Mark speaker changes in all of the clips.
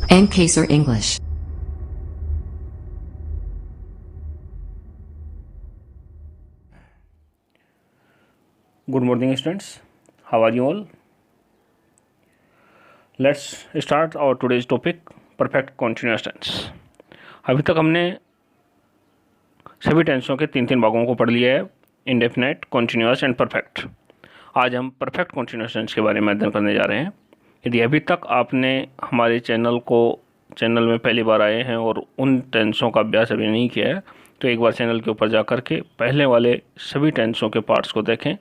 Speaker 1: and case or English.
Speaker 2: Good morning students, how are you all? Let's start our today's topic, perfect continuous tense. अभी तक हमने सभी टेंसों के तीन भागों को पढ़ लिया है, इंडेफिनेट, कॉन्टिन्यूअस एंड परफेक्ट। आज हम परफेक्ट कॉन्टिन्यूअस टेंस के बारे में अध्ययन करने जा रहे हैं। यदि अभी तक आपने हमारे चैनल में पहली बार आए हैं और उन टेंसों का अभ्यास अभी नहीं किया है तो एक बार चैनल के ऊपर जा कर के पहले वाले सभी टेंसों के पार्ट्स को देखें,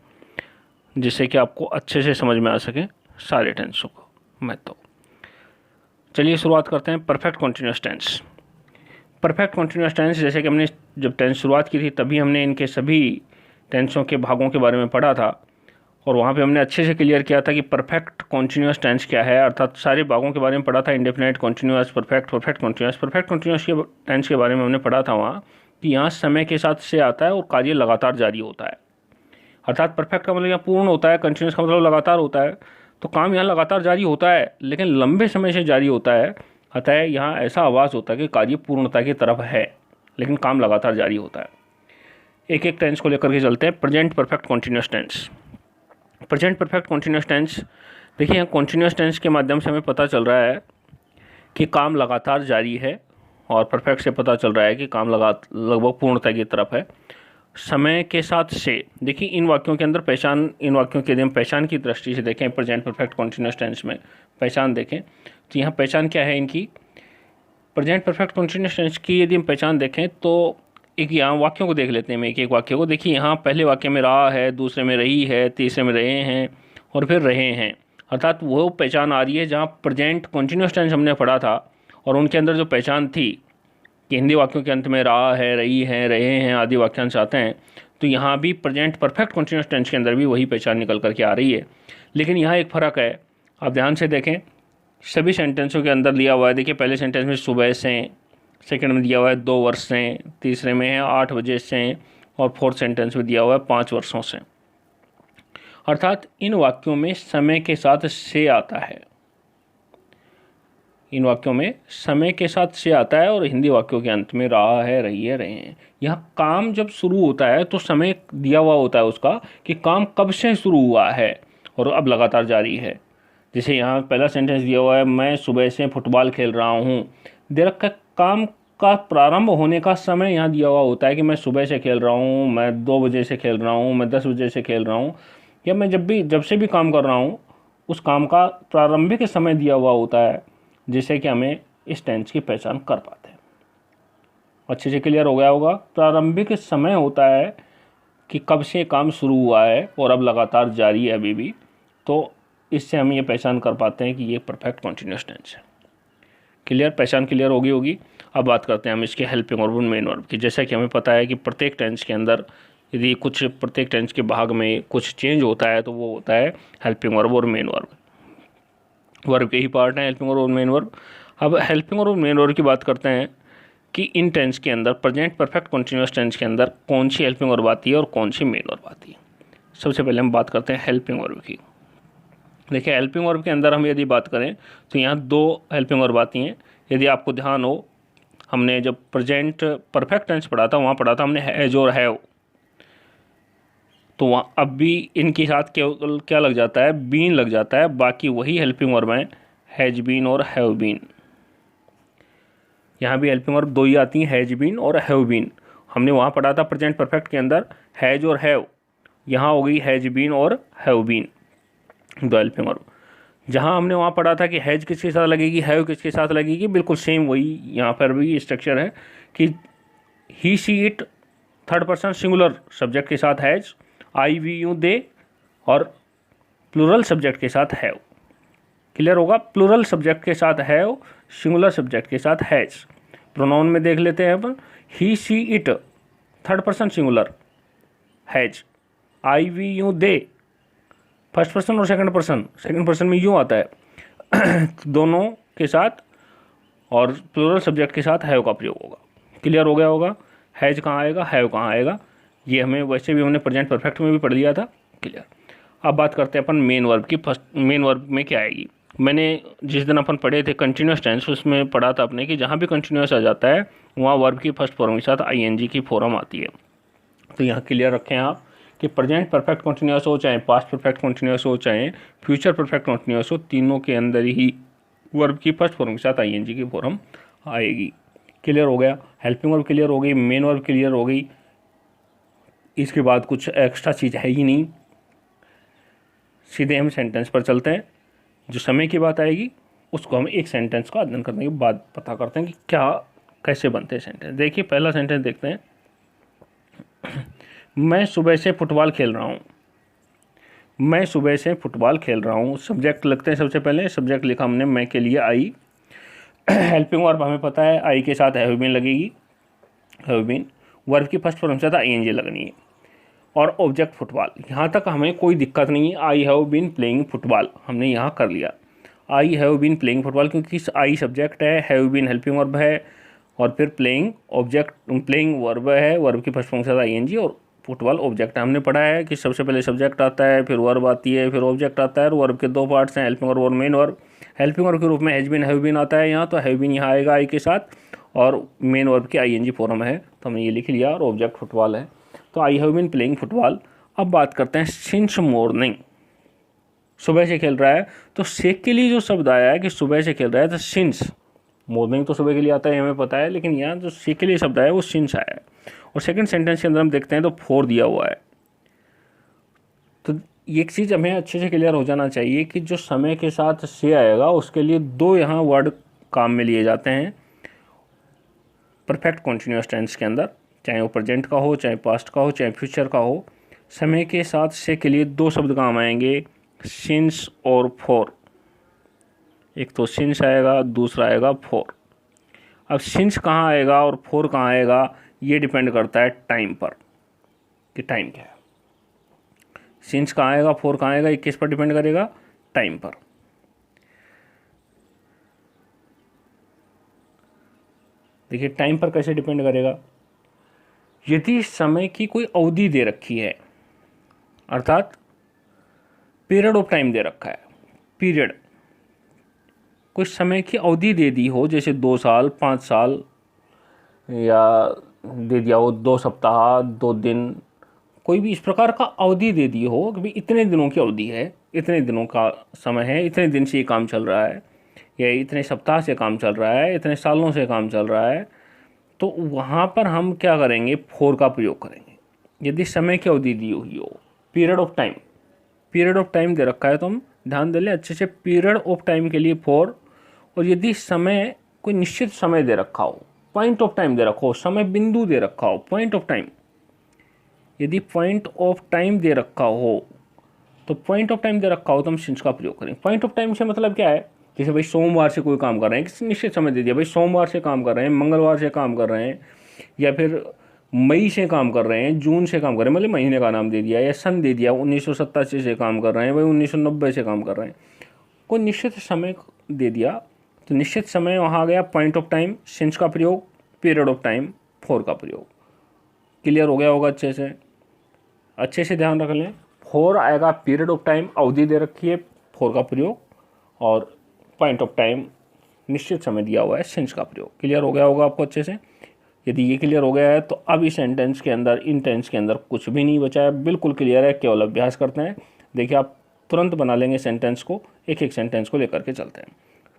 Speaker 2: जिससे कि आपको अच्छे से समझ में आ सके सारे टेंसों को महत्व। चलिए शुरुआत करते हैं perfect continuous tense. Perfect continuous tense, जैसे कि हमने जब टेंस शुरुआत की थी तभी हमने इनके सभी टेंसों के भागों के बारे में पढ़ा था और वहाँ पे हमने अच्छे से क्लियर किया था कि परफेक्ट कॉन्टिन्यूअस टेंस क्या है, अर्थात सारे भागों के बारे में पढ़ा था, indefinite, continuous, perfect continuous. Perfect continuous के टेंस के बारे में हमने पढ़ा था वहाँ कि यहाँ समय के साथ से आता है और कार्य लगातार जारी होता है। अर्थात परफेक्ट का मतलब यहाँ पूर्ण होता है, कंटिन्यूस का मतलब लगातार होता है, तो काम यहाँ लगातार जारी होता है लेकिन लंबे समय से जारी होता है। अतः यहाँ ऐसा आवाज़ होता है कि कार्य पूर्णता की तरफ है लेकिन काम लगातार जारी होता है। एक एक टेंस को लेकर के चलते हैं। Present perfect continuous tense. Present perfect continuous tense, देखिए यहाँ कॉन्टिन्यूस टेंस के माध्यम से हमें पता चल रहा है कि काम लगातार जारी है और परफेक्ट से पता चल रहा है कि काम लगभग पूर्णता की तरफ है। समय के साथ से, देखिए इन वाक्यों के अंदर पहचान, इन वाक्यों के यदि हम पहचान की दृष्टि से देखें, प्रेजेंट परफेक्ट कॉन्टिन्यूस टेंस में पहचान देखें तो यहाँ पहचान क्या है इनकी। प्रेजेंट परफेक्ट कॉन्टिन्यूस टेंस की यदि हम पहचान देखें तो एक यहाँ वाक्यों को देख लेते हैं। मैं एक एक वाक्य को, देखिए यहाँ पहले वाक्य में रहा है, दूसरे में रही है, तीसरे में रहे हैं और फिर रहे हैं। अर्थात वो पहचान आ रही है जहाँ प्रेजेंट कॉन्टिन्यूस टेंस हमने पढ़ा था और उनके अंदर जो पहचान थी कि हिंदी वाक्यों के अंत में रहा है, रही है, रहे हैं आदि वाक्यांश आते हैं, तो यहाँ भी प्रेजेंट परफेक्ट कॉन्टिन्यूस टेंस के अंदर भी वही पहचान निकल करके आ रही है। लेकिन यहाँ एक फ़र्क है, आप ध्यान से देखें, सभी सेंटेंसों के अंदर दिया हुआ है। देखिए पहले सेंटेंस में सुबह से, सेकंड में दिया हुआ है 2 वर्ष से, तीसरे में है 8 बजे से और फोर्थ सेंटेंस में दिया हुआ है 5 वर्षों से। अर्थात इन वाक्यों में समय के साथ से आता है, इन वाक्यों में समय के साथ से आता है और हिंदी वाक्यों के अंत में रहा है, रही है, रहे हैं। यहाँ काम जब शुरू होता है तो समय दिया हुआ होता है उसका कि काम कब से शुरू हुआ है और अब लगातार जारी है। जैसे यहाँ पहला सेंटेंस दिया हुआ है, मैं सुबह से फुटबॉल खेल रहा हूँ। दे रखा काम का प्रारंभ होने का समय यहाँ दिया हुआ होता है कि मैं सुबह से खेल रहा हूँ, मैं 2 बजे से खेल रहा हूँ, मैं 10 बजे से खेल रहा हूँ, या मैं जब से भी काम कर रहा हूँ उस काम का प्रारंभिक समय दिया हुआ होता है, जिससे कि हमें इस टेंस की पहचान कर पाते हैं। अच्छे से क्लियर हो गया होगा। प्रारंभिक समय होता है कि कब से काम शुरू हुआ है और अब लगातार जारी है अभी भी, तो इससे हम ये पहचान कर पाते हैं कि ये परफेक्ट कॉन्टिन्यूस टेंस है। क्लियर, पहचान क्लियर होगी। अब बात करते हैं हम इसके हेल्पिंग वर्ब और मेन वर्ब की। जैसा कि हमें पता है कि प्रत्येक टेंस के अंदर यदि प्रत्येक टेंस के भाग में कुछ चेंज होता है तो वो होता है हेल्पिंग वर्ब और मेन वर्ब। वर्ब के ही पार्ट हैं हेल्पिंग वर्ब और मेन वर्ब। अब हेल्पिंग वर्ब और मेन वर्ब की बात करते हैं कि इन टेंस के अंदर, प्रेजेंट परफेक्ट कॉन्टिन्यूस टेंस के अंदर कौन सी हेल्पिंग वर्ब आती है और कौन सी मेन वर्ब आती है। सबसे पहले हम बात करते हैं हेल्पिंग वर्ब की। देखिए हेल्पिंग वर्ब के अंदर हम यदि बात करें तो यहाँ 2 हेल्पिंग वर्ब आती हैं। यदि आपको ध्यान हो, हमने जब प्रेजेंट परफेक्ट टेंस पढ़ा था वहाँ पढ़ा था हमने हैज और हैव, तो वहाँ अब भी इनके साथ केवल क्या लग जाता है, बीन लग जाता है। बाकी वही हेल्पिंग वर्ब हैं, हैज बीन और हैव बीन। यहाँ भी हेल्पिंग वर्ब 2 ही आती हैं, हैज बीन और हैव बीन। हमने वहाँ पढ़ा था प्रेजेंट परफेक्ट के अंदर हैज और हैव, यहाँ हो गई हैज बीन और हैव बीन, 2 हेल्पिंग वर्ब। जहाँ हमने वहाँ पढ़ा था कि हैज किसके साथ लगेगी, हैव किसके साथ लगेगी, बिल्कुल सेम वही यहाँ पर भी स्ट्रक्चर है कि he see it third person singular subject के साथ has, I we you they, और प्लूरल सब्जेक्ट के साथ हैव। क्लियर होगा, प्लूरल सब्जेक्ट के साथ हैव, सिंगुलर सब्जेक्ट के साथ हैज। प्रोनाउन में देख लेते हैं अपन, he see it third person singular has, I we you they first person और सेकंड पर्सन में यूँ आता है दोनों के साथ, और प्लूरल सब्जेक्ट के साथ हैव का प्रयोग होगा। क्लियर हो गया होगा। हैज कहाँ आएगा, हैव कहाँ आएगा, ये हमें वैसे भी हमने प्रेजेंट परफेक्ट में भी पढ़ लिया था। क्लियर। अब बात करते हैं अपन मेन वर्ब की। फर्स्ट मेन वर्ब में क्या आएगी, मैंने जिस दिन अपन पढ़े थे कंटिन्यूस टेंस, उसमें पढ़ा था आपने कि जहाँ भी कंटिन्यूस आ जाता है वहाँ वर्ब की फर्स्ट फॉर्म के साथ आईएनजी की फॉर्म आती है। तो यहाँ क्लियर रखें आप कि प्रेजेंट परफेक्ट कंटिन्यूस हो, चाहे पास्ट परफेक्ट कंटिन्यूस हो, चाहे फ्यूचर परफेक्ट कंटिन्यूस हो, तीनों के अंदर ही वर्ब की फर्स्ट फॉर्म के साथ आईएनजी की फॉर्म आएगी। क्लियर हो गया। हेल्पिंग वर्ब क्लियर हो गई, मेन वर्ब क्लियर हो गई। इसके बाद कुछ एक्स्ट्रा चीज़ है ही नहीं, सीधे हम सेंटेंस पर चलते हैं। जो समय की बात आएगी उसको हम एक सेंटेंस का अध्ययन करने के बाद पता करते हैं कि क्या कैसे बनते हैं सेंटेंस। देखिए पहला सेंटेंस देखते हैं। मैं सुबह से फुटबॉल खेल रहा हूँ। मैं सुबह से फुटबॉल खेल रहा हूँ। सब्जेक्ट लगते हैं, सबसे पहले सब्जेक्ट लिखा हमने मैं के लिए आई। हेल्पिंग वर्ब हमें पता है आई के साथ हैव बीन लगेगी, हैव बीन। वर्ब की फर्स्ट फॉर्म से था आईएनजी लगनी है और ऑब्जेक्ट फुटबॉल। यहाँ तक हमें कोई दिक्कत नहीं है। I have been playing football हमने यहाँ कर लिया। I have been playing football क्योंकि आई सब्जेक्ट है, हैव बीन हेल्पिंग वर्ब है और फिर प्लेइंग ऑब्जेक्ट, प्लेइंग वर्ब है, वर्ब की फर्स्ट फॉर्म से आईएनजी और फुटबॉल ऑब्जेक्ट है। हमने पढ़ा है कि सबसे पहले सब्जेक्ट आता है, फिर वर्ब आती है, फिर ऑब्जेक्ट आता है और वर्ब के दो पार्ट्स हैं, हेल्पिंग वर्ब और मेन वर्ब। हेल्पिंग वर्ब के रूप में हैज बीन हैव बीन आता है यहाँ, तो हैव बीन यहाँ आएगा आई के साथ और मेन वर्ब की आईएनजी फॉर्म है, तो हमने ये लिख लिया और ऑब्जेक्ट फुटबॉल है। तो I have been playing football. अब बात करते हैं सिंस मॉर्निंग। सुबह से खेल रहा है, तो से के लिए जो शब्द आया है कि सुबह से खेल रहा है, तो सिंस। मॉर्निंग तो सुबह के लिए आता है हमें पता है, लेकिन यहाँ जो से के लिए शब्द आया वो सिंस आया है। और सेकंड सेंटेंस के अंदर हम देखते हैं तो फॉर दिया हुआ है। तो एक चीज़ हमें अच्छे से क्लियर हो जाना चाहिए कि जो समय के साथ से आएगा उसके लिए दो यहाँ वर्ड काम में लिए जाते हैं परफेक्ट कॉन्टिन्यूअस टेंस के अंदर, चाहे वो प्रेजेंट का हो, चाहे पास्ट का हो, चाहे फ्यूचर का हो। समय के साथ से के लिए दो शब्द काम आएंगे, सिंस और फॉर। एक तो सिंस आएगा, दूसरा आएगा फॉर। अब सिंस कहाँ आएगा और फॉर कहाँ आएगा ये डिपेंड करता है टाइम पर कि टाइम क्या है। सिंस कहाँ आएगा, फॉर कहाँ आएगा, ये किस पर डिपेंड करेगा, टाइम पर। देखिए टाइम पर कैसे डिपेंड करेगा। यदि समय की कोई अवधि दे रखी है, अर्थात पीरियड ऑफ टाइम दे रखा है, पीरियड, कुछ समय की अवधि दे दी हो, जैसे 2 साल, 5 साल, या दे दिया हो 2 सप्ताह, 2 दिन, कोई भी इस प्रकार का अवधि दे दी हो कि भाई इतने दिनों की अवधि है, इतने दिनों का समय है, इतने दिन से ये काम चल रहा है, या इतने सप्ताह से काम चल रहा है, इतने सालों से काम चल रहा है, तो वहाँ पर हम क्या करेंगे, फॉर का प्रयोग करेंगे। यदि समय की अवधि दी हुई हो, period of time, period of time दे रखा है तो हम ध्यान दे लें अच्छे से, पीरियड ऑफ टाइम के लिए फॉर। और यदि समय कोई निश्चित समय दे रखा हो, पॉइंट ऑफ टाइम दे रखा हो, समय बिंदु दे रखा हो, पॉइंट ऑफ टाइम, यदि पॉइंट ऑफ टाइम दे रखा हो, तो पॉइंट ऑफ टाइम दे रखा हो तो हम सिंस का प्रयोग करें। पॉइंट ऑफ टाइम से मतलब क्या है, जैसे भाई सोमवार से कोई काम कर रहे हैं, किसी निश्चित समय दे दिया, भाई सोमवार से काम कर रहे हैं, मंगलवार से काम कर रहे हैं, या फिर मई से काम कर रहे हैं, जून से काम कर रहे हैं, मतलब महीने का नाम दे दिया, या सन दे दिया, 1987 से काम कर रहे हैं, भाई 1990 से काम कर रहे हैं, कोई निश्चित समय दे दिया, तो निश्चित समय वहाँ आ गया पॉइंट ऑफ टाइम, सिंस का प्रयोग, पीरियड ऑफ टाइम फॉर का प्रयोग। क्लियर हो गया होगा अच्छे से, अच्छे से ध्यान रख लें। फॉर आएगा पीरियड ऑफ टाइम, अवधि दे रखी है, फॉर का प्रयोग, और पॉइंट ऑफ टाइम निश्चित समय दिया हुआ है, सिंस का प्रयोग। क्लियर हो गया होगा आपको अच्छे से। यदि ये क्लियर हो गया है तो अब इस सेंटेंस के अंदर, इन टेंस के अंदर कुछ भी नहीं बचा है, बिल्कुल क्लियर है, केवल अभ्यास करते हैं। देखिए आप तुरंत बना लेंगे सेंटेंस को, एक एक सेंटेंस को लेकर के चलते हैं।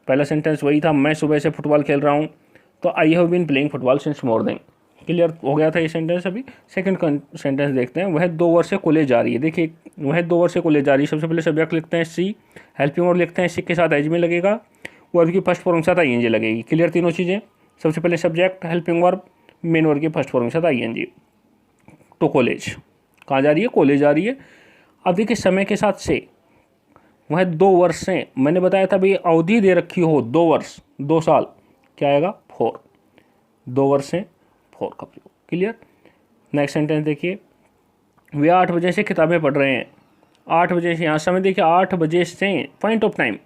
Speaker 2: पहला सेंटेंस वही था, मैं सुबह से फुटबॉल खेल रहा हूँ, तो I have been playing football since morning. Clear हो गया था ये सेंटेंस। अभी सेकंड सेंटेंस देखते हैं, वह 2 वर्ष से कॉलेज जा रही है। देखिए वह 2 वर्ष से कॉलेज जा रही है, सबसे पहले सब्जेक्ट लिखते हैं सी, हेल्पिंग वर्ब लिखते हैं, सी के साथ एज में लगेगा, वर्ब की फर्स्ट फॉर्म के साथ आईएनजी लगेगी। क्लियर तीनों चीज़ें, सबसे पहले subject, helping verb, main verb की फर्स्ट फॉर्म के साथ आईएनजी। तो कॉलेज कहाँ जा रही है, कॉलेज जा रही है। अब देखिए समय के साथ से, वह 2 वर्ष से, मैंने बताया था भाई अवधि दे रखी हो 2 वर्ष, 2 साल, क्या आएगा, फॉर, 2 वर्ष से फॉर का प्रयोग। क्लियर। नेक्स्ट सेंटेंस देखिए, वे 8 बजे से किताबें पढ़ रहे हैं। 8 बजे से, यहाँ समय देखिए 8 बजे से, पॉइंट ऑफ टाइम।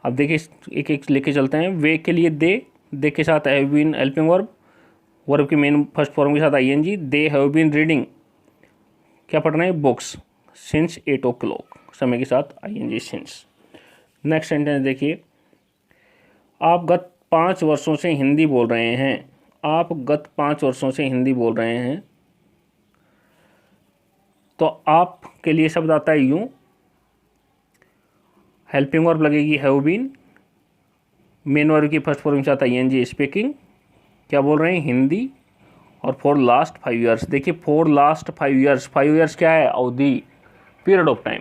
Speaker 2: अब देखिए एक एक लेके चलते हैं। वे के लिए दे के साथ have been helping verb, verb की मेन फर्स्ट फॉर्म के साथ ING. They have been reading, क्या पढ़ रहे हैं, बुक्स, सिंस 8 o'clock, समय के साथ आईएनजी सिंस। नेक्स्ट सेंटेंस देखिए, आप गत 5 वर्षों से हिंदी बोल रहे हैं। आप गत 5 वर्षों से हिंदी बोल रहे हैं, तो आप के लिए शब्द आता है यूं, हेल्पिंग वर्ब लगेगी हैव बीन, मेन वर्ब की फर्स्ट फॉर्म से आता है ing स्पीकिंग, क्या बोल रहे हैं हिंदी, और फॉर लास्ट 5 ईयर्स। देखिए फॉर लास्ट 5 ईयर्स, 5 ईयर्स क्या है, अवधि, पीरियड ऑफ टाइम।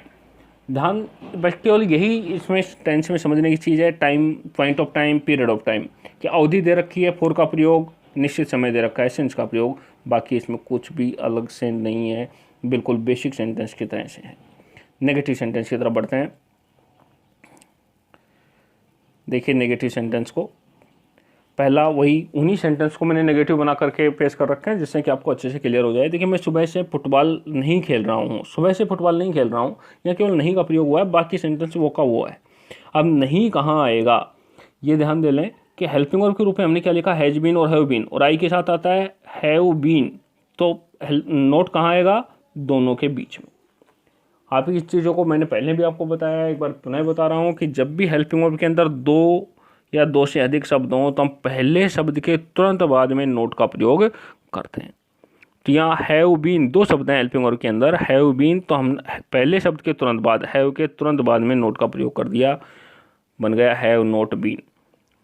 Speaker 2: ध्यान बस केवल यही इसमें टेंस में समझने की चीज़ है, time, point of time, period of time, कि अवधि दे रखी है, फॉर का प्रयोग, निश्चित समय दे रखा है, सिंस का प्रयोग, बाकी इसमें कुछ भी अलग से नहीं है, बिल्कुल बेसिक सेंटेंस की तरह से है। नेगेटिव सेंटेंस की तरफ बढ़ते हैं। देखिए नेगेटिव सेंटेंस को, पहला वही उन्हीं सेंटेंस को मैंने नेगेटिव बना करके पेश कर रखे हैं जिससे कि आपको अच्छे से क्लियर हो जाए। देखिए मैं सुबह से फुटबॉल नहीं खेल रहा हूँ, सुबह से फुटबॉल नहीं खेल रहा हूँ, या केवल नहीं का प्रयोग हुआ है, बाकी सेंटेंस वो का वो है। अब नहीं कहाँ आएगा, ये ध्यान दे लें कि हेल्पिंग वर्ब के रूप में हमने क्या लिखा, हैज बीन और हैव बीन, और आई के साथ आता है हैव बीन, तो नोट कहाँ आएगा, दोनों के बीच में। आप इस चीज़ों को मैंने पहले भी आपको बताया, एक बार पुनः बता रहा हूँ कि जब भी हेल्पिंग वर्ब के अंदर दो या दो से अधिक शब्द हों तो हम पहले शब्द के तुरंत बाद में नोट का प्रयोग करते हैं। तो यहाँ हैव बीन, दो शब्द हैं हेल्पिंग वर्ब के अंदर, हैव बीन, तो हम पहले शब्द के तुरंत बाद, हैव के तुरंत बाद में नोट का प्रयोग कर दिया, बन गया हैव नॉट बीन।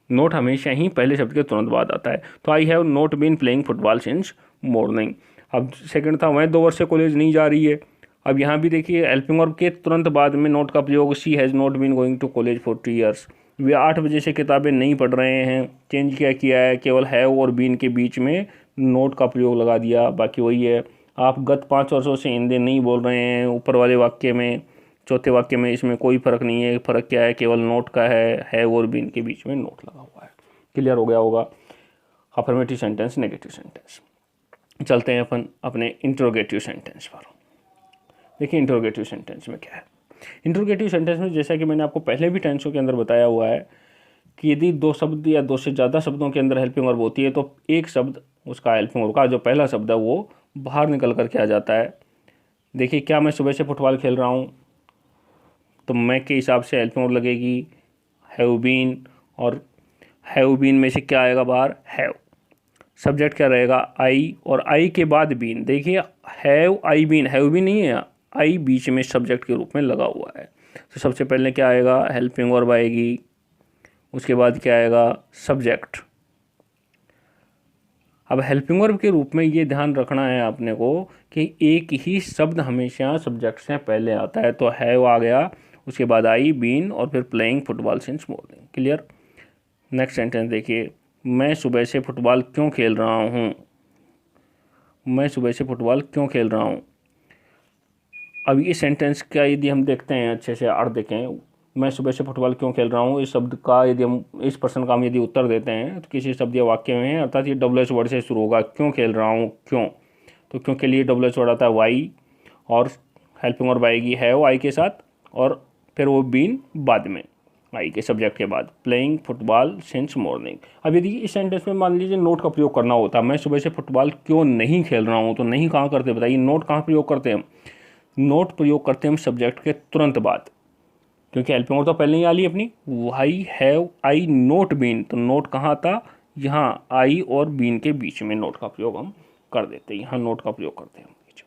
Speaker 2: नोट हमेशा ही पहले शब्द के तुरंत बाद आता है। तो I have not been playing football since morning. अब सेकंड था, वह 2 वर्ष से कॉलेज नहीं जा रही है। अब यहाँ भी देखिए हेल्पिंग वर्ब के तुरंत बाद में नोट का प्रयोग, she has not been going to college for 2 years. वे 8 बजे से किताबें नहीं पढ़ रहे हैं, चेंज क्या किया है, केवल हैव और बीन के बीच में नोट का प्रयोग लगा दिया, बाकी वही है। आप गत 5 वर्षों से हिंदी नहीं बोल रहे हैं, ऊपर वाले वाक्य में, चौथे वाक्य में इसमें कोई फ़र्क नहीं है, फ़र्क क्या है, केवल नोट का है और बीन के बीच में नोट लगा हुआ है। क्लियर हो गया होगा। Affirmative sentence, negative sentence. चलते हैं अपन अपने इंट्रोगेटिव सेंटेंस पर। देखिए इंट्रोगेटिव सेंटेंस में क्या है। इंट्रोगेटिव सेंटेंस में जैसा कि मैंने आपको पहले भी टेंसों के अंदर बताया हुआ है कि यदि 2 शब्द या 2 से ज़्यादा शब्दों के अंदर हेल्पिंग वर्ब होती है तो एक शब्द उसका हेल्पिंग वर्ब का जो पहला शब्द है वो बाहर निकल करके आ जाता है। देखिए क्या मैं सुबह से फुटबॉल खेल रहा हूँ, तो मैं के हिसाब से हेल्पिंग वर्ब लगेगी हैव बीन, और हैव बीन में से क्या आएगा बाहर, हैव। सब्जेक्ट क्या रहेगा, आई, और आई के बाद बीन। देखिए have I been, have been नहीं है, आई बीच में सब्जेक्ट के रूप में लगा हुआ है। तो सबसे पहले क्या आएगा, हेल्पिंग वर्ब आएगी, उसके बाद क्या आएगा, सब्जेक्ट। अब हेल्पिंग वर्ब के रूप में ये ध्यान रखना है आपने को कि एक ही शब्द हमेशा सब्जेक्ट से पहले आता है। तो हैव आ गया, उसके बाद आई, बीन, और फिर playing football since morning. Clear. Next sentence देखिए, मैं सुबह से फुटबॉल क्यों खेल रहा हूँ। मैं सुबह से फुटबॉल क्यों खेल रहा हूँ। अब इस सेंटेंस का यदि हम देखते हैं अच्छे से अर्थ देखें, मैं सुबह से फुटबॉल क्यों खेल रहा हूँ, इस शब्द का यदि हम, इस प्रश्न का हम यदि उत्तर देते हैं तो किसी शब्द या वाक्य में, अर्थात ये WH वर्ड से शुरू होगा, क्यों खेल रहा हूँ, क्यों। तो क्यों के लिए WH वर्ड आता है वाई, और हेल्पिंग वर्ब आएगी हैव आई के साथ, और फिर वो बीन बाद में, आई के सब्जेक्ट के बाद, प्लेइंग फुटबॉल सिंस मॉर्निंग। अब यदि इस सेंटेंस में मान लीजिए नोट का प्रयोग करना होता, मैं सुबह से फुटबॉल क्यों नहीं खेल रहा हूँ, तो नहीं कहाँ करते बताइए, नोट कहाँ प्रयोग करते हैं, नोट प्रयोग करते हैं हम सब्जेक्ट के तुरंत बाद, क्योंकि हेल्पिंग वर्ब तो पहले ही आ ली अपनी, why have I not been, तो नोट कहाँ आता, यहाँ आई और बीन के बीच में नोट का प्रयोग हम कर देते हैं, यहाँ नोट का प्रयोग करते हैं बीच।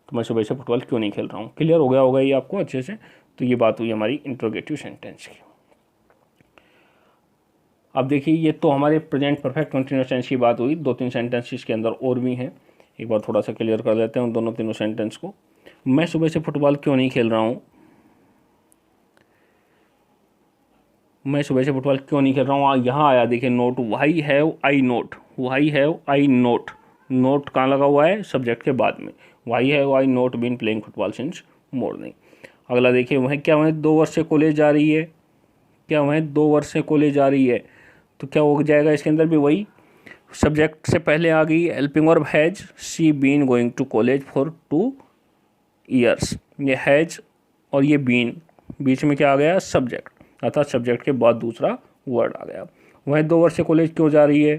Speaker 2: तो मैं सुबह से फुटबॉल क्यों नहीं खेल रहा हूँ। क्लियर हो गया होगा ये आपको अच्छे से। तो ये बात हुई हमारी इंट्रोगेटिव सेंटेंस की। अब देखिए ये तो हमारे प्रेजेंट परफेक्ट कंटिन्यूअस टेंस की बात हुई, 2-3 सेंटेंस इसके अंदर और भी हैं, एक बार थोड़ा सा क्लियर कर लेते हैं उन दोनों तीनों सेंटेंस को। मैं सुबह से फुटबॉल क्यों नहीं खेल रहा हूँ। मैं सुबह से फुटबॉल क्यों नहीं खेल रहा हूँ, यहाँ आया देखिए not, why have I not, why have I not, not कहाँ लगा हुआ है, सब्जेक्ट के बाद में, why have I not been playing football since morning. अगला देखिए, वह क्या वह 2 वर्ष से कॉलेज जा रही है, क्या वह 2 वर्ष से कॉलेज जा रही है, तो क्या हो जाएगा इसके अंदर भी वही, सब्जेक्ट से पहले आ गई helping verb has she been going to college for 2 years. ये हैज और ये बीन, बीच में क्या आ गया, सब्जेक्ट, अर्थात सब्जेक्ट के बाद दूसरा वर्ड आ गया। वह 2 वर्ष से कॉलेज क्यों जा रही है,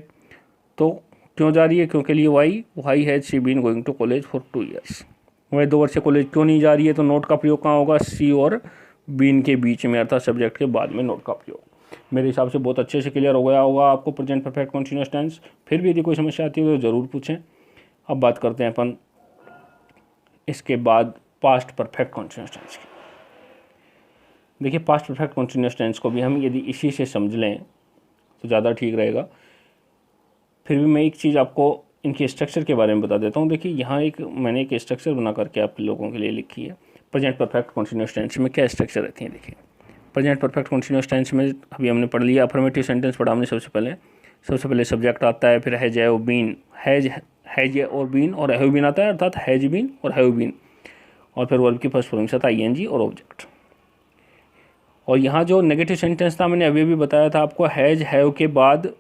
Speaker 2: तो क्यों जा रही है, क्योंकि लिए why has she been going to college for 2 years. वह 2 वर्ष से कॉलेज क्यों नहीं जा रही है, तो नोट का प्रयोग कहाँ होगा, सी और बीन के बीच में अर्थात सब्जेक्ट के बाद में नोट का उपयोग। मेरे हिसाब से बहुत अच्छे से क्लियर हो गया होगा आपको प्रेजेंट परफेक्ट कंटीन्यूअस टेंस। फिर भी यदि कोई समस्या आती है तो ज़रूर पूछें। अब बात करते हैं अपन इसके बाद पास्ट परफेक्ट कंटीन्यूअस टेंस की। देखिए पास्ट परफेक्ट कंटीन्यूअस टेंस को भी हम यदि इसी से समझ लें तो ज़्यादा ठीक रहेगा। फिर भी मैं एक चीज़ आपको इनके स्ट्रक्चर के बारे में बता देता हूँ। देखिए यहाँ मैंने एक स्ट्रक्चर बना करके आप लोगों के लिए लिखी है। प्रेजेंट परफेक्ट कंटीन्यूअस टेंस में क्या स्ट्रक्चर रहती है। देखिए प्रेजेंट परफेक्ट कंटीन्यूअस टेंस में अभी हमने पढ़ लिया, अफर्मेटिव सेंटेंस पढ़ा हमने सबसे पहले सब्जेक्ट आता है, फिर हैज और बीन, हैज और बीन और हैव बीन आता है अर्थात हैज बीन और हैव बीन, और फिर वर्ब की फर्स्ट फॉर्म के साथ आईएनजी और ऑब्जेक्ट। और यहाँ जो नेगेटिव सेंटेंस था मैंने अभी भी बताया था आपको, हैज हैव के बाद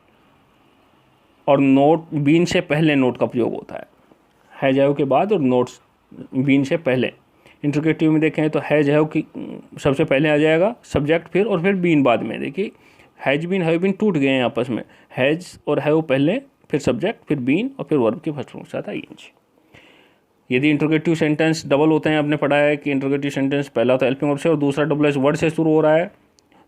Speaker 2: और नोट बीन से पहले नोट का प्रयोग होता है। हैज हैव के बाद और नोट्स बीन से पहले। इंट्रोगेटिव में देखें तो हैज हैव की सबसे पहले आ जाएगा सब्जेक्ट, फिर बीन बाद में। देखिए हैज बीन हैव बीन टूट गए हैं आपस में, हैज और हैव पहले, फिर सब्जेक्ट, फिर बीन और फिर वर्ब के फर्स्ट फॉर्म के साथ आईएनजी। यदि इंट्रोगेटिव सेंटेंस डबल होते हैं, आपने पढ़ा है कि इंट्रोगेटिव सेंटेंस पहला तो हेल्पिंग वर्ब से और दूसरा डबल एस वर्ड से शुरू हो रहा है,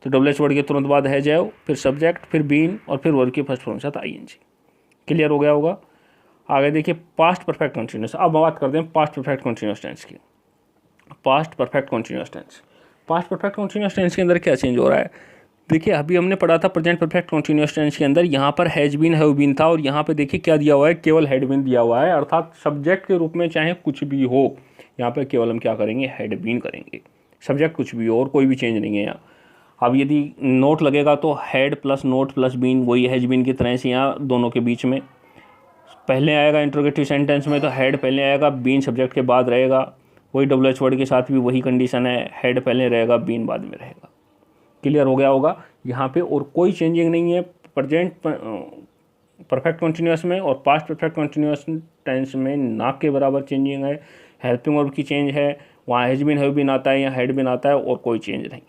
Speaker 2: तो डबल एस वर्ड के तुरंत बाद हैज हैव, फिर सब्जेक्ट, फिर बीन और फिर वर्ब के फर्स्ट फॉर्म के साथ आईएनजी। क्लियर हो गया होगा। आगे देखिए पास्ट परफेक्ट कंटीन्यूअस। अब बात करते हैं पास्ट परफेक्ट कंटीन्यूअस टेंस की। Past perfect continuous tense, past perfect continuous tense के अंदर क्या चेंज हो रहा है। देखिए अभी हमने पढ़ा था प्रेजेंट परफेक्ट कंटीन्यूअस टेंस के अंदर यहाँ पर हैज बीन हैव बीन था, और यहाँ पे देखिए क्या दिया हुआ है, केवल हैड बीन दिया हुआ है, अर्थात सब्जेक्ट के रूप में चाहे कुछ भी हो, यहाँ पे केवल हम क्या करेंगे, हैड बीन करेंगे। सब्जेक्ट कुछ भी हो और कोई भी चेंज नहीं है यहाँ। अब यदि नोट लगेगा तो had plus not plus been, वही हैज बीन की तरह से यहाँ दोनों के बीच में पहले आएगा। इंट्रोगेटिव सेंटेंस में तो हैड पहले आएगा, बीन सब्जेक्ट के बाद रहेगा। वही डबल एच वर्ड के साथ भी वही कंडीशन है, हैड पहले रहेगा, बीन बाद में रहेगा। क्लियर हो गया होगा यहाँ पे, और कोई चेंजिंग नहीं है प्रेजेंट परफेक्ट कंटीन्यूअस में और पास्ट परफेक्ट कंटीन्यूअस टेंस में ना के बराबर चेंजिंग है। हेल्पिंग वर्ब की चेंज है, वहाँ हैज बीन हैव बीन आता है, यहाँ हैड बीन आता है, और कोई चेंज नहीं।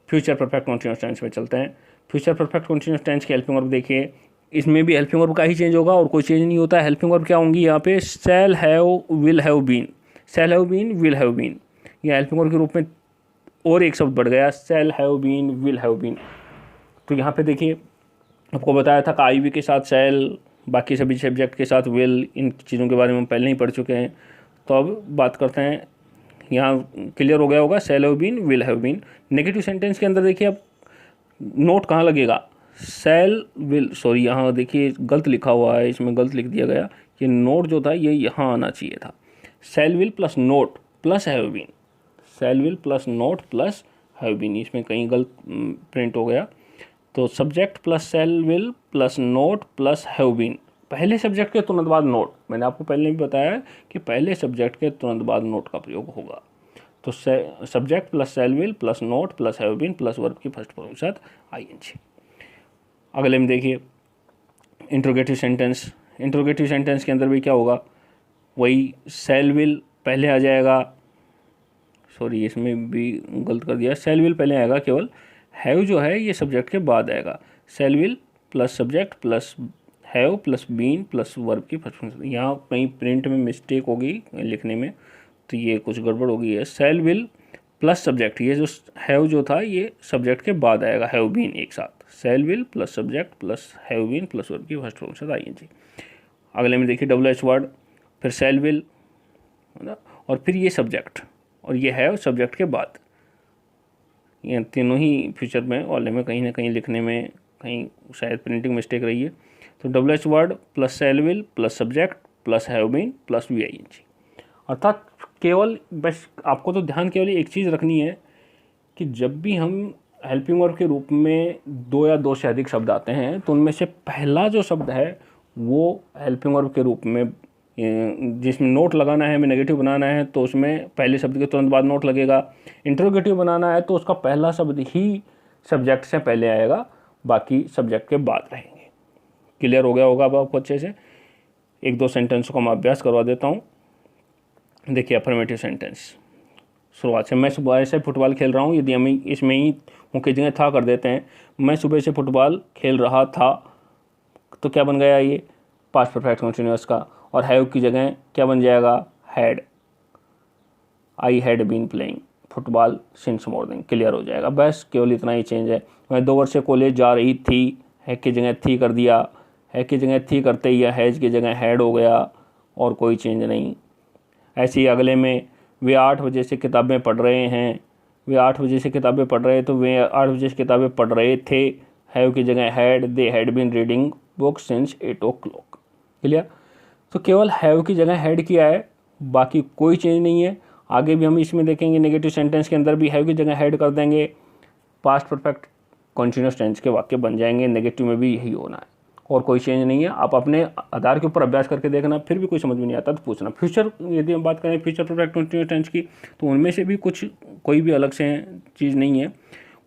Speaker 2: फ्यूचर परफेक्ट कंटीन्यूअस टेंस में चलते हैं। फ्यूचर परफेक्ट कंटीन्यूअस टेंस की हेल्पिंग वर्ब देखिए, इसमें भी हेल्पिंग वर्ब का ही चेंज होगा और कोई चेंज नहीं होता है। हेल्पिंग वर्ब क्या होंगी यहाँ पे, shall have will have been, shall have been will have been, यह हेल्पिंग वर्ब के रूप में और एक शब्द बढ़ गया, shall have been will have been. तो यहाँ पे देखिए आपको बताया था कि आई वी के साथ शैल, बाकी सभी सब्जेक्ट के साथ विल, इन चीज़ों के बारे में हम पहले ही पढ़ चुके हैं। तो अब बात करते हैं, यहाँ क्लियर हो गया होगा, shall have been will have been. Negative sentence के अंदर देखिए अब नोट कहाँ लगेगा, शैल विल, सॉरी यहाँ देखिए गलत लिखा हुआ है, इसमें गलत लिख दिया गया, ये नोट जो था ये यहाँ आना चाहिए था। Shall will plus not plus have been, shall will plus not plus have been, इसमें कहीं गलत प्रिंट हो गया। तो subject plus shall will plus not plus have been, पहले सब्जेक्ट के तुरंत बाद नोट, मैंने आपको पहले भी बताया कि पहले सब्जेक्ट के तुरंत बाद नोट का प्रयोग होगा। तो subject plus shall will plus not plus have been plus verb की फर्स्ट फॉर्म के साथ आईएनजी। अगले में देखिए इंट्रोगेटिव सेंटेंस। इंट्रोगेटिव सेंटेंस के अंदर भी क्या होगा, वही शैल विल पहले आ जाएगा, सॉरी इसमें भी गलत कर दिया, शैल विल पहले आएगा, केवल हैव जो है ये सब्जेक्ट के बाद आएगा। Shall will plus subject plus have plus been plus verb की फर्स्ट फॉर्म। यहाँ कहीं प्रिंट में मिस्टेक होगी लिखने में, तो ये कुछ गड़बड़ हो गई है। शैल विल प्लस सब्जेक्ट, ये जो हैव जो था ये सब्जेक्ट के बाद आएगा, हैव बीन एक साथ। Shall will plus subject plus have been plus verb की फर्स्ट फॉर्म के साथ आईएनजी। अगले में देखिए डबल एच वर्ड, फिर शैल विल और फिर ये सब्जेक्ट और ये हैव सब्जेक्ट के बाद, ये तीनों ही फ्यूचर में वाले में कहीं ना कहीं लिखने में कहीं शायद प्रिंटिंग मिस्टेक रही है। तो double h word plus shall will plus subject plus have been plus V I N G, अर्थात केवल बस आपको तो ध्यान केवल एक चीज़ रखनी है कि जब भी हम हेल्पिंग वर्ब के रूप में दो या दो से अधिक शब्द आते हैं तो उनमें से पहला जो शब्द है वो हेल्पिंग वर्ब के रूप में जिसमें नोट लगाना है, हमें नेगेटिव बनाना है तो उसमें पहले शब्द के तुरंत बाद नोट लगेगा। इंट्रोगेटिव बनाना है तो उसका पहला शब्द ही सब्जेक्ट से पहले आएगा, बाकी सब्जेक्ट के बाद रहेंगे। क्लियर हो गया होगा अब आपको अच्छे से। एक दो सेंटेंस को मैं अभ्यास करवा देता हूँ। देखिए अफर्मेटिव सेंटेंस शुरुआत से, मैं सुबह से फुटबॉल खेल रहा हूँ, यदि हम इसमें ही मुख्य जगह था कर देते हैं, मैं सुबह से फुटबॉल खेल रहा था, तो क्या बन गया ये पास्ट परफेक्ट कंटीन्यूअस का, और हैव की जगह क्या बन जाएगा had, I had been playing. Football since morning, clear हो जाएगा। बस केवल इतना ही चेंज है। मैं 2 वर्ष से कॉलेज जा रही थी, है की जगह थी कर दिया, है की जगह थी करते ही हैज़ की जगह हैड हो गया, और कोई चेंज नहीं। ऐसे ही अगले में वे 8 बजे से किताबें पढ़ रहे हैं, वे 8 बजे से किताबें पढ़ रहे, तो वे 8 बजे से किताबें पढ़ रहे थे, हैव की जगह had, they had been reading book since 8 o'clock, clear. तो केवल हैव की जगह हैड किया है, बाकी कोई चेंज नहीं है। आगे भी हम इसमें देखेंगे, नेगेटिव सेंटेंस के अंदर भी हैव की जगह हैड कर देंगे, पास्ट परफेक्ट कॉन्टिन्यूस टेंस के वाक्य बन जाएंगे। नेगेटिव में भी यही होना है, और कोई चेंज नहीं है। आप अपने आधार के ऊपर अभ्यास करके देखना, फिर भी कोई समझ में नहीं आता तो पूछना। फ्यूचर, यदि हम बात करें फ्यूचर परफेक्ट कॉन्टिन्यूस टेंस की, तो उनमें से भी कुछ कोई भी अलग से चीज़ नहीं है।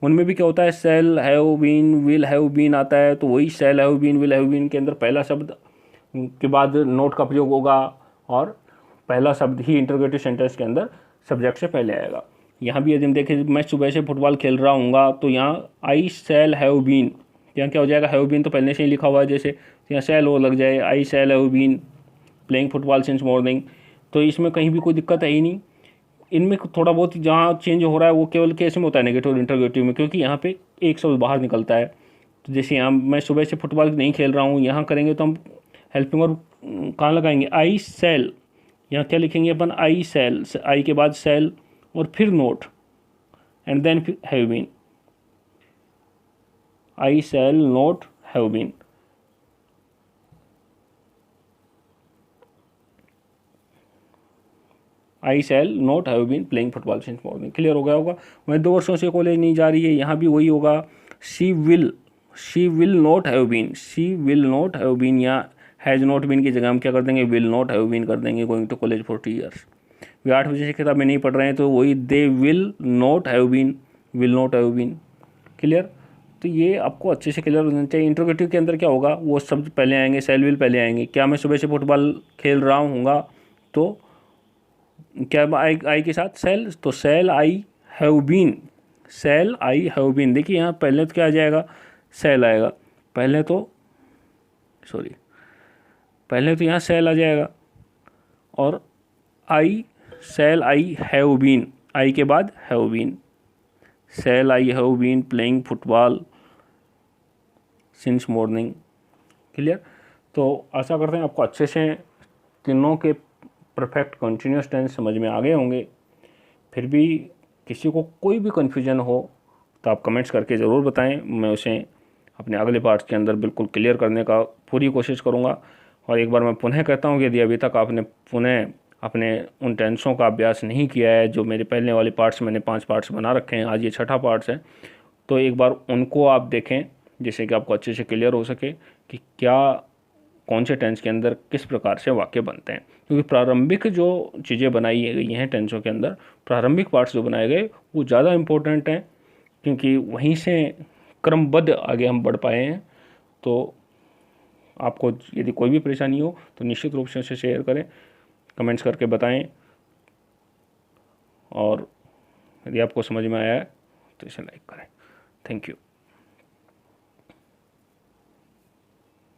Speaker 2: उनमें भी क्या होता है, shall have been will have been आता है, तो वही shall have been will have been के अंदर पहला शब्द के बाद नोट का प्रयोग होगा, और पहला शब्द ही इंटरोगेटिव सेंटेंस के अंदर सब्जेक्ट से पहले आएगा। यहाँ भी यदि हम देखें, मैं सुबह से फुटबॉल खेल रहा हूँगा, तो यहाँ आई सेल हैव बीन, यहाँ क्या हो जाएगा, हैव बीन तो पहले से ही लिखा हुआ है, जैसे यहाँ सेल हो लग जाए, I shall have been playing football since morning, तो इसमें कहीं भी कोई दिक्कत है ही नहीं। इनमें थोड़ा बहुत जहाँ चेंज हो रहा है वो केवल केस में होता है, नेगेटिव और इंटरोगेटिव में, क्योंकि यहाँ पे एक शब्द बाहर निकलता है। तो जैसे यहाँ मैं सुबह से फुटबॉल नहीं खेल रहा हूँ, यहाँ करेंगे तो हम हेल्पिंग और कहाँ लगाएंगे, आई सेल, यहाँ क्या लिखेंगे अपन, आई सेल, आई के बाद सेल और फिर not and then have been, I shall not have been. I shall not have been playing football since morning, clear हो गया होगा। वह 2 वर्षों से कॉलेज नहीं जा रही है, यहाँ भी वही होगा, she will not have been, she will not have been, या हैज़ नॉट बीन की जगह हम क्या कर देंगे, विल नॉट हैव बीन कर देंगे, going to college for 2 years। वे 8 बजे से किताबें नहीं पढ़ रहे हैं, तो वही they will not have been, will not have been, clear. तो ये आपको अच्छे से क्लियर होना चाहिए। इंट्रोगेटिव के अंदर क्या होगा, वो शब्द पहले आएंगे, सेल विल पहले आएंगे। क्या मैं सुबह से फुटबॉल खेल रहा हूँगा, तो क्या आई के साथ सेल, तो shall I have been, shall I have been. देखिए यहाँ पहले तो क्या आ जाएगा, सेल आएगा, पहले तो यहाँ सेल आ जाएगा, और I shall I have been, I के बाद have been, shall I have been playing football since morning, clear. तो आशा करते हैं आपको अच्छे से तीनों के परफेक्ट कंटिन्यूस टेंस समझ में आ गए होंगे। फिर भी किसी को कोई भी कन्फ्यूजन हो तो आप कमेंट्स करके ज़रूर बताएं, मैं उसे अपने अगले पार्ट्स के अंदर बिल्कुल क्लियर करने का पूरी कोशिश करूंगा। और एक बार मैं पुनः कहता हूं कि यदि अभी तक आपने पुनः अपने उन टेंसों का अभ्यास नहीं किया है, जो मेरे पहले वाले पार्ट्स, मैंने 5 पार्ट्स बना रखे हैं, आज ये 6ठा पार्ट्स है, तो एक बार उनको आप देखें, जिससे कि आपको अच्छे से क्लियर हो सके कि क्या कौन से टेंस के अंदर किस प्रकार से वाक्य बनते हैं। क्योंकि प्रारंभिक जो चीज़ें बनाई गई हैं टेंसों के अंदर, प्रारंभिक पार्ट्स जो बनाए गए वो ज़्यादा इम्पोर्टेंट हैं, क्योंकि वहीं से क्रमबद्ध आगे हम बढ़ पाए हैं। तो आपको यदि कोई भी परेशानी हो तो निश्चित रूप से उसे शेयर करें, कमेंट्स करके बताएं, और यदि आपको समझ में आया है तो इसे लाइक करें। Thank you.